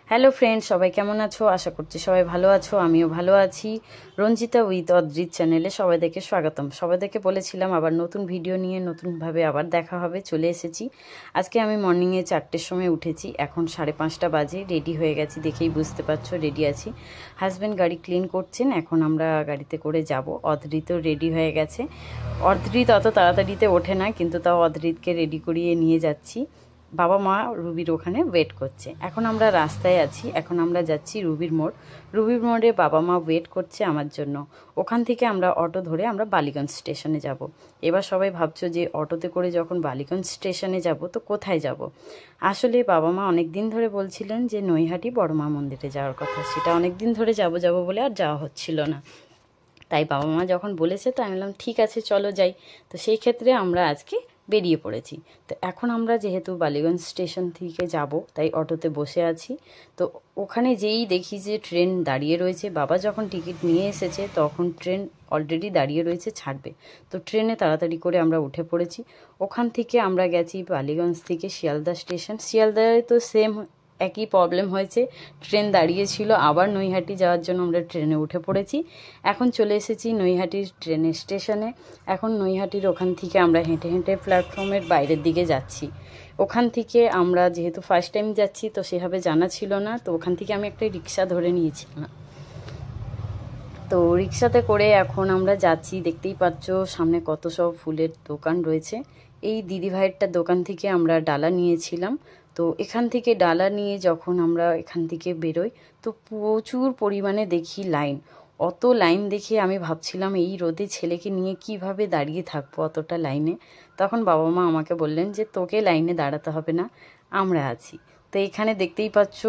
Hello friends, সবাই কেমন আছো? আশা করছি সবাই ভালো আছো, আমিও ভালো আছি। রঞ্জিতা উইথ অদ্রিত চ্যানেলে সবাইকে স্বাগতম। সবাইকে বলেছিলাম আবার নতুন ভিডিও নিয়ে নতুনভাবে আবার দেখা হবে, চলে এসেছি। আজকে আমি মর্নিংয়ে 4টের সময় উঠেছি, এখন 5:30 বাজে। রেডি হয়ে গেছি, দেখেই বুঝতে পারছো রেডি আছি। হাজব্যান্ড গাড়ি ক্লিন করছেন, এখন আমরা গাড়িতে করে যাব। অদ্রিতও রেডি হয়ে গেছে। অদ্রিত অত তাড়াতাড়িতে ওঠে না, কিন্তু তাও অদ্রিতকে রেডি করিয়ে নিয়ে যাচ্ছি। বাবা মা রুবির ওখানে ওয়েট করছে। এখন আমরা রাস্তায় আছি, এখন আমরা যাচ্ছি রুবির মোড়। রুবির মোড়ে বাবা মা ওয়েট করছে আমার জন্য। ওখান থেকে আমরা অটো ধরে আমরা বালিগঞ্জ স্টেশনে যাব। এবার সবাই ভাবছো যে অটোতে করে যখন বালিগঞ্জ স্টেশনে যাব তো কোথায় যাব। আসলে বাবা মা অনেক দিন ধরে বলছিলেন যে নৈহাটি বড়মা মন্দিরে যাওয়ার কথা, সেটা অনেক দিন ধরে যাব বলে আর যাওয়া হচ্ছিল না। তাই বাবা মা যখন বলেছে তো আমি বললাম ঠিক আছে চলো যাই। তো সেই ক্ষেত্রে আমরা আজকে বেরিয়ে পড়েছি। তো এখন আমরা যেহেতু বালিগঞ্জ স্টেশন থেকে যাব, তাই অটোতে বসে আছি। তো ওখানে যেই দেখি যে ট্রেন দাঁড়িয়ে রয়েছে, বাবা যখন টিকিট নিয়ে এসেছে তখন ট্রেন অলরেডি দাঁড়িয়ে রয়েছে, ছাড়বে। তো ট্রেনে তাড়াতাড়ি করে আমরা উঠে পড়েছি। ওখান থেকে আমরা গেছি বালিগঞ্জ থেকে শিয়ালদা স্টেশন। শিয়ালদায় তো সেম একই প্রবলেম হয়েছে, ট্রেন দাঁড়িয়েছিল। আবার নৈহাটি যাওয়ার জন্য আমরা ট্রেনে উঠে পড়েছি। এখন চলে এসেছি নৈহাটির ট্রেনের স্টেশনে। এখন নৈহাটির ওখান থেকে আমরা হেঁটে হেঁটে প্ল্যাটফর্মের বাইরের দিকে যাচ্ছি। ওখান থেকে আমরা যেহেতু ফার্স্ট টাইম যাচ্ছি তো সেভাবে জানা ছিল না, তো ওখান থেকে আমি একটা রিক্সা ধরে নিয়েছিলাম। তো রিক্সাতে করে এখন আমরা যাচ্ছি। দেখতেই পাচ্ছ সামনে কত সব ফুলের দোকান রয়েছে। এই দিদিভাইয়েরটা দোকান থেকে আমরা ডালা নিয়েছিলাম। তো এখান থেকে ডালা নিয়ে যখন আমরা এখান থেকে বেরোই তো প্রচুর পরিমাণে দেখি লাইন। অত লাইন দেখে আমি ভাবছিলাম এই রোদে ছেলেকে নিয়ে কিভাবে দাঁড়িয়ে থাকবো অতটা লাইনে। তখন বাবা মা আমাকে বললেন যে তোকে লাইনে দাঁড়াতে হবে না, আমরা আছি। তো এখানে দেখতেই পাচ্ছ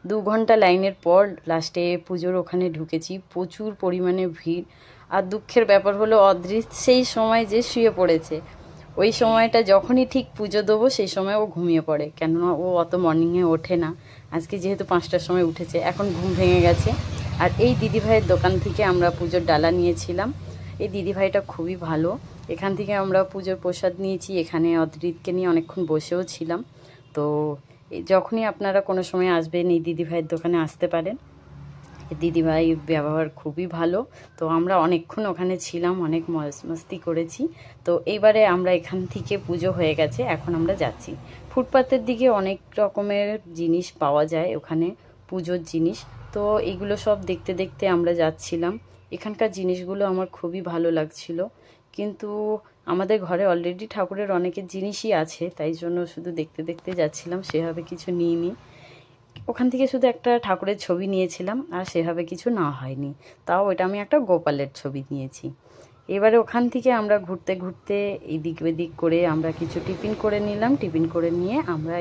2 ঘন্টা লাইনের পর লাস্টে পুজোর ওখানে ঢুকেছি। প্রচুর পরিমাণে ভিড়। আর দুঃখের ব্যাপার হলো অদৃশ্য সেই সময় যে শুয়ে পড়েছে। ওই সময়টা যখনই ঠিক পুজো দেবো সেই সময় ও ঘুমিয়ে পড়ে, কেননা ও অত মর্নিংয়ে ওঠে না। আজকে যেহেতু 5টার সময় উঠেছে, এখন ঘুম ভেঙে গেছে। আর এই দিদিভাইয়ের দোকান থেকে আমরা পুজোর ডালা নিয়েছিলাম। এই দিদিভাইটা খুবই ভালো। এখান থেকে আমরা পুজোর প্রসাদ নিয়েছি। এখানে অদ্রিতকে নিয়ে অনেকক্ষণ বসেও ছিলাম। তো যখনই আপনারা কোনো সময় আসবেন এই দিদিভাইয়ের দোকানে আসতে পারেন। দিদিভাই ব্যবহার খুবই ভালো। তো আমরা অনেকক্ষণ ওখানে ছিলাম, অনেক মস্তি করেছি। তো এইবারে আমরা এখান থেকে পুজো হয়ে গেছে, এখন আমরা যাচ্ছি। ফুটপাতের দিকে অনেক রকমের জিনিস পাওয়া যায় ওখানে, পুজোর জিনিস। তো এগুলো সব দেখতে দেখতে আমরা যাচ্ছিলাম। এখানকার জিনিসগুলো আমার খুবই ভালো লাগছিল, কিন্তু আমাদের ঘরে অলরেডি ঠাকুরের অনেকের জিনিসই আছে, তাই জন্য শুধু দেখতে দেখতে যাচ্ছিলাম, সেভাবে কিছু নিইনি। ওখান থেকে শুধু একটা ঠাকুরের ছবি নিয়েছিলাম, আর সেভাবে কিছু না হয়নি। তাও ওইটা আমি একটা গোপালের ছবি নিয়েছি। এবারে ওখান থেকে আমরা ঘুরতে ঘুরতে এদিক ওদিক করে আমরা কিছু টিফিন করে নিলাম। টিফিন করে নিয়ে আমরা